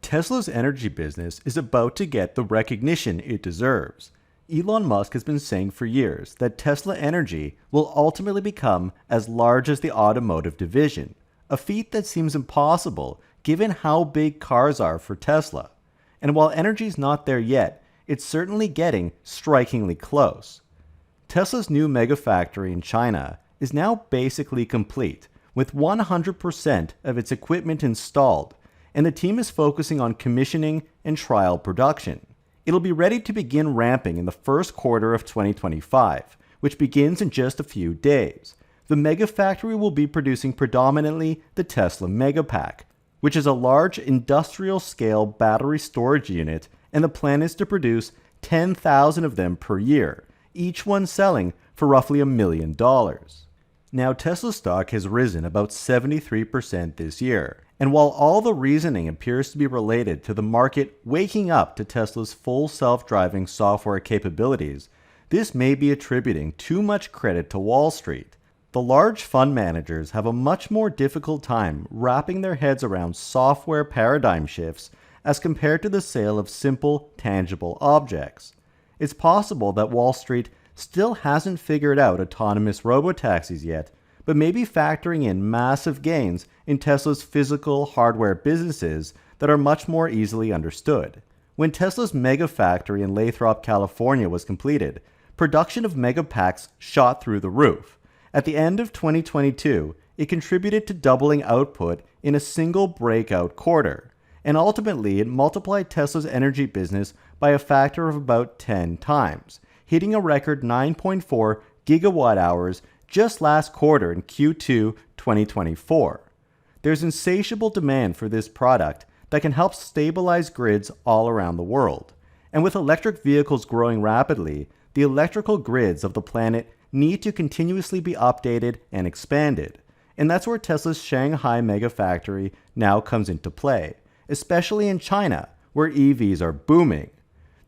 Tesla's energy business is about to get the recognition it deserves. Elon Musk has been saying for years that Tesla Energy will ultimately become as large as the automotive division, a feat that seems impossible given how big cars are for Tesla. And while energy's not there yet, it's certainly getting strikingly close. Tesla's new Megafactory in China is now basically complete, with 100% of its equipment installed, and the team is focusing on commissioning and trial production. It'll be ready to begin ramping in the first quarter of 2025, which begins in just a few days. The Megafactory will be producing predominantly the Tesla Megapack, which is a large industrial-scale battery storage unit, and the plan is to produce 10,000 of them per year, each one selling for roughly $1 million. Now, Tesla stock has risen about 73% this year, and while all the reasoning appears to be related to the market waking up to Tesla's full self-driving software capabilities, this may be attributing too much credit to Wall Street. The large fund managers have a much more difficult time wrapping their heads around software paradigm shifts as compared to the sale of simple, tangible objects. It's possible that Wall Street still hasn't figured out autonomous robotaxis yet, but may be factoring in massive gains in Tesla's physical hardware businesses that are much more easily understood. When Tesla's Megafactory in Lathrop, California was completed, production of Megapacks shot through the roof. At the end of 2022, it contributed to doubling output in a single breakout quarter, and ultimately it multiplied Tesla's energy business by a factor of about 10 times, hitting a record 9.4 gigawatt hours just last quarter in Q2 2024. There's insatiable demand for this product that can help stabilize grids all around the world. And with electric vehicles growing rapidly, the electrical grids of the planet need to continuously be updated and expanded. And that's where Tesla's Shanghai Megafactory now comes into play, especially in China, where EVs are booming.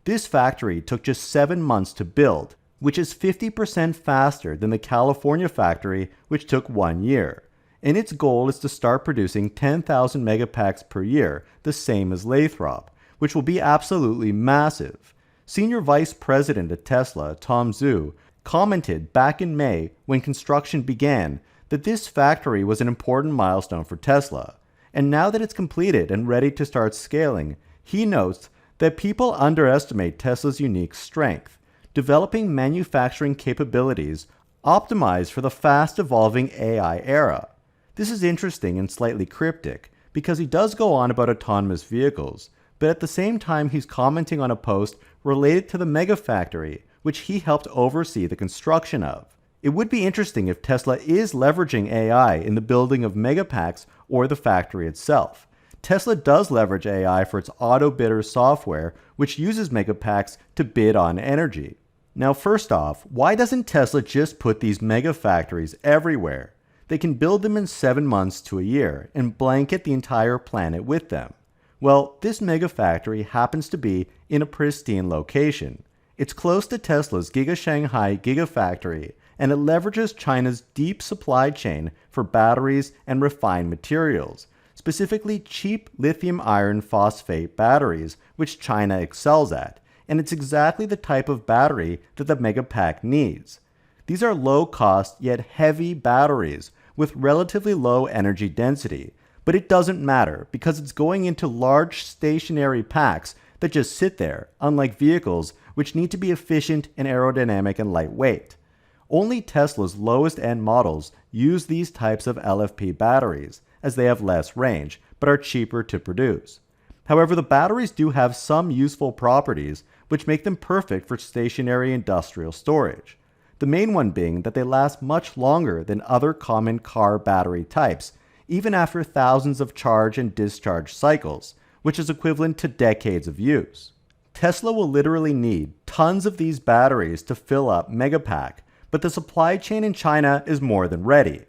This factory took just 7 months to build, which is 50% faster than the California factory, which took 1 year. And its goal is to start producing 10,000 megapacks per year, the same as Lathrop, which will be absolutely massive. Senior Vice President at Tesla, Tom Zhu, commented back in May when construction began that this factory was an important milestone for Tesla. And now that it's completed and ready to start scaling, he notes that people underestimate Tesla's unique strength, developing manufacturing capabilities optimized for the fast-evolving AI era. This is interesting and slightly cryptic, because he does go on about autonomous vehicles, but at the same time he's commenting on a post related to the Megafactory, which he helped oversee the construction of. It would be interesting if Tesla is leveraging AI in the building of Megapacks or the factory itself. Tesla does leverage AI for its auto bidder software, which uses Megapacks to bid on energy. Now, first off, why doesn't Tesla just put these megafactories everywhere? They can build them in 7 months to a year and blanket the entire planet with them. Well, this Megafactory happens to be in a pristine location. It's close to Tesla's Giga Shanghai Gigafactory, and it leverages China's deep supply chain for batteries and refined materials, specifically cheap lithium iron phosphate batteries, which China excels at, and it's exactly the type of battery that the Megapack needs. These are low-cost yet heavy batteries with relatively low energy density, but it doesn't matter because it's going into large stationary packs that just sit there, unlike vehicles which need to be efficient and aerodynamic and lightweight. Only Tesla's lowest-end models use these types of LFP batteries, as they have less range, but are cheaper to produce. However, the batteries do have some useful properties which make them perfect for stationary industrial storage. The main one being that they last much longer than other common car battery types, even after thousands of charge and discharge cycles, which is equivalent to decades of use. Tesla will literally need tons of these batteries to fill up Megapack, but the supply chain in China is more than ready.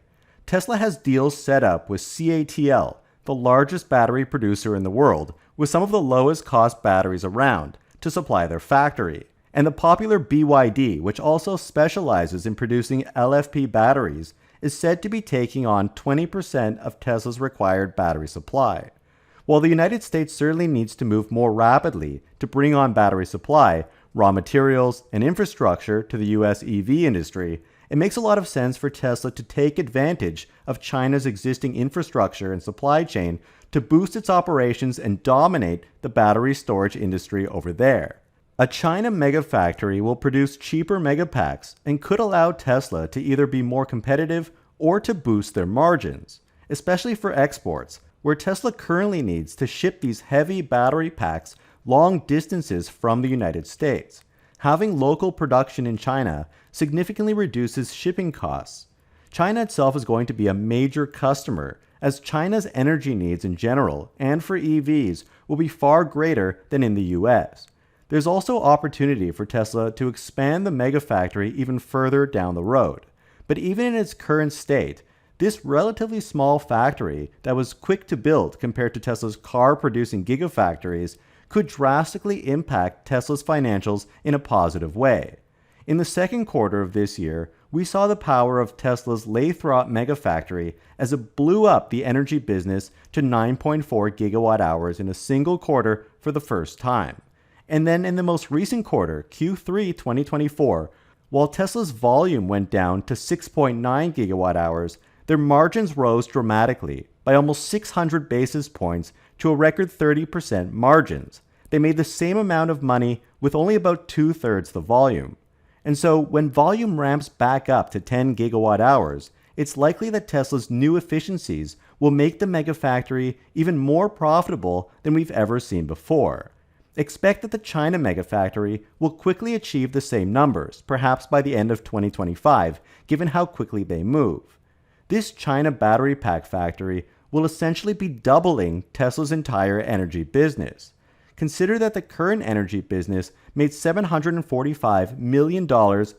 Tesla has deals set up with CATL, the largest battery producer in the world, with some of the lowest cost batteries around, to supply their factory. And the popular BYD, which also specializes in producing LFP batteries, is said to be taking on 20% of Tesla's required battery supply. While the United States certainly needs to move more rapidly to bring on battery supply, raw materials, and infrastructure to the US EV industry, it makes a lot of sense for Tesla to take advantage of China's existing infrastructure and supply chain to boost its operations and dominate the battery storage industry over there. A China Megafactory will produce cheaper Megapacks and could allow Tesla to either be more competitive or to boost their margins, especially for exports, where Tesla currently needs to ship these heavy battery packs long distances from the United States. Having local production in China significantly reduces shipping costs. China itself is going to be a major customer, as China's energy needs in general and for EVs will be far greater than in the US. There's also opportunity for Tesla to expand the Megafactory even further down the road. But even in its current state, this relatively small factory that was quick to build compared to Tesla's car-producing gigafactories could drastically impact Tesla's financials in a positive way. In the second quarter of this year, we saw the power of Tesla's Lathrop Megafactory as it blew up the energy business to 9.4 gigawatt hours in a single quarter for the first time. And then in the most recent quarter, Q3 2024, while Tesla's volume went down to 6.9 gigawatt hours, their margins rose dramatically by almost 600 basis points to a record 30% margins. They made the same amount of money with only about 2/3 the volume. And so when volume ramps back up to 10 gigawatt hours, it's likely that Tesla's new efficiencies will make the Megafactory even more profitable than we've ever seen before. Expect that the China Megafactory will quickly achieve the same numbers, perhaps by the end of 2025, given how quickly they move. This China battery pack factory will essentially be doubling Tesla's entire energy business. Consider that the current energy business made $745 million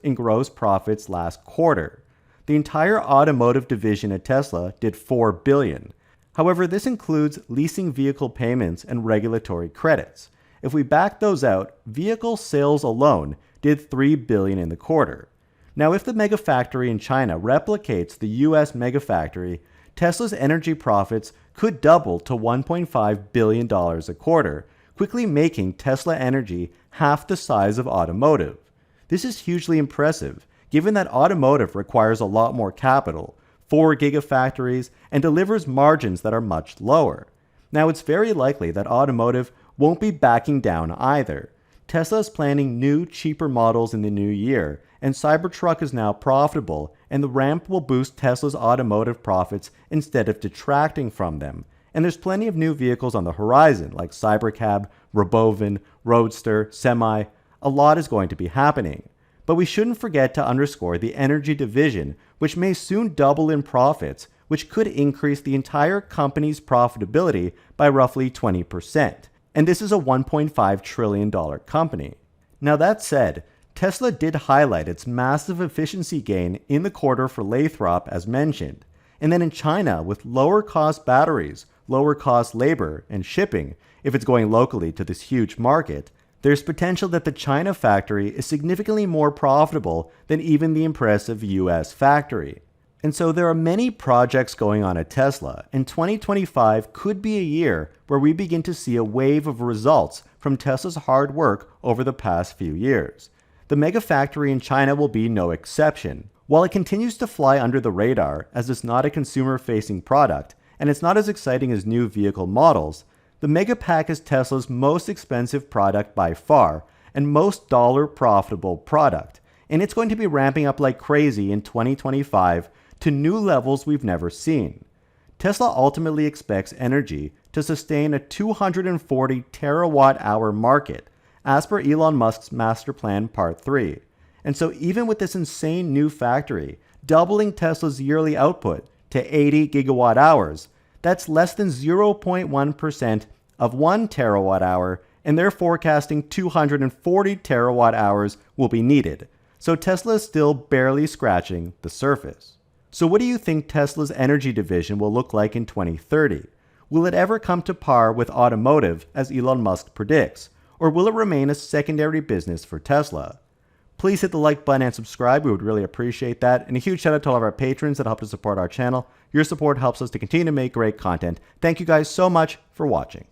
in gross profits last quarter. The entire automotive division at Tesla did $4 billion. However, this includes leasing vehicle payments and regulatory credits. If we back those out, vehicle sales alone did $3 billion in the quarter. Now, if the Megafactory in China replicates the US Megafactory, Tesla's energy profits could double to $1.5 billion a quarter, quickly making Tesla Energy half the size of automotive. This is hugely impressive, given that automotive requires a lot more capital, 4 gigafactories, and delivers margins that are much lower. Now, it's very likely that automotive won't be backing down either. Tesla is planning new, cheaper models in the new year, and Cybertruck is now profitable, and the ramp will boost Tesla's automotive profits instead of detracting from them. And there's plenty of new vehicles on the horizon, like Cybercab, Robovan, Roadster, Semi. A lot is going to be happening. But we shouldn't forget to underscore the energy division, which may soon double in profits, which could increase the entire company's profitability by roughly 20%. And this is a $1.5 trillion company. Now that said, Tesla did highlight its massive efficiency gain in the quarter for Lathrop as mentioned. And then in China, with lower cost batteries, lower cost labor, and shipping, if it's going locally to this huge market, there's potential that the China factory is significantly more profitable than even the impressive US factory. And so there are many projects going on at Tesla, and 2025 could be a year where we begin to see a wave of results from Tesla's hard work over the past few years. The Megafactory in China will be no exception. While it continues to fly under the radar as it's not a consumer-facing product, and it's not as exciting as new vehicle models, the Megapack is Tesla's most expensive product by far, and most dollar-profitable product, and it's going to be ramping up like crazy in 2025 to new levels we've never seen. Tesla ultimately expects energy to sustain a 240 terawatt-hour market, as per Elon Musk's Master Plan Part 3. And so even with this insane new factory, doubling Tesla's yearly output to 80 gigawatt hours, that's less than 0.1% of 1 terawatt hour, and they're forecasting 240 terawatt hours will be needed. So Tesla is still barely scratching the surface. So what do you think Tesla's energy division will look like in 2030? Will it ever come to par with automotive as Elon Musk predicts, or will it remain a secondary business for Tesla? Please hit the like button and subscribe. We would really appreciate that. And a huge shout out to all of our patrons that help to support our channel. Your support helps us to continue to make great content. Thank you guys so much for watching.